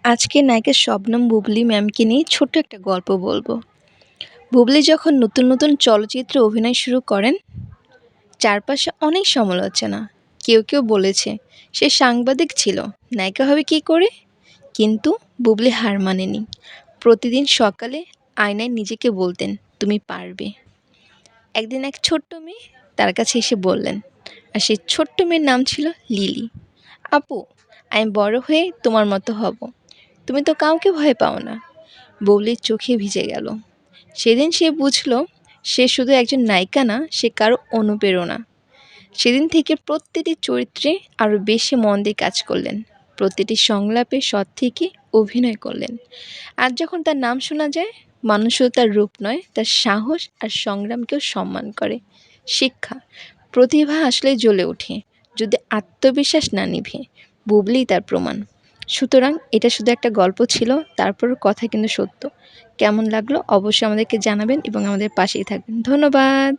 আজকে নায়িকা শবনম বুবলী ম্যামকে নিয়ে ছোট্ট একটা গল্প বলবো। বুবলী যখন নতুন নতুন চলচ্চিত্রে অভিনয় শুরু করেন, চারপাশে অনেক সমালোচনা। কেউ বলেছে সে সাংবাদিক ছিল, নায়িকা হবে কী করে? কিন্তু বুবলী হার মানেনি। প্রতিদিন সকালে আয়নায় নিজেকে বলতেন, তুমি পারবে। একদিন এক ছোট্ট মেয়ে তার কাছে এসে বললেন, আর সেই ছোট্ট মেয়ের নাম ছিল লিলি। আপু, আমি বড় হয়ে তোমার মতো হব। তুমি তো কাউকে ভয় পাও না। বুবলির চোখে ভিজে গেল। সেদিন সে বুঝল, সে শুধু একজন নায়িকা না, সে কারো অনুপ্রেরণা। সেদিন থেকে প্রতিটি চরিত্রে আরও বেশি মন দিয়ে কাজ করলেন, প্রতিটি সংলাপে সৎ থেকে অভিনয় করলেন। আজ যখন তার নাম শোনা যায়, মানুষ শুধু তার রূপ নয়, তার সাহস আর সংগ্রামকেও সম্মান করে। শিক্ষা: প্রতিভা আসলে জ্বলে ওঠে, যদি আত্মবিশ্বাস না নিভে। বুবলিই তার প্রমাণ। সুতরাং এটা শুধু একটা গল্প ছিল, তারপর কথা কিন্তু সত্য। কেমন লাগলো অবশ্যই আমাদেরকে জানাবেন এবং আমাদের পাশেই থাকবেন। ধন্যবাদ।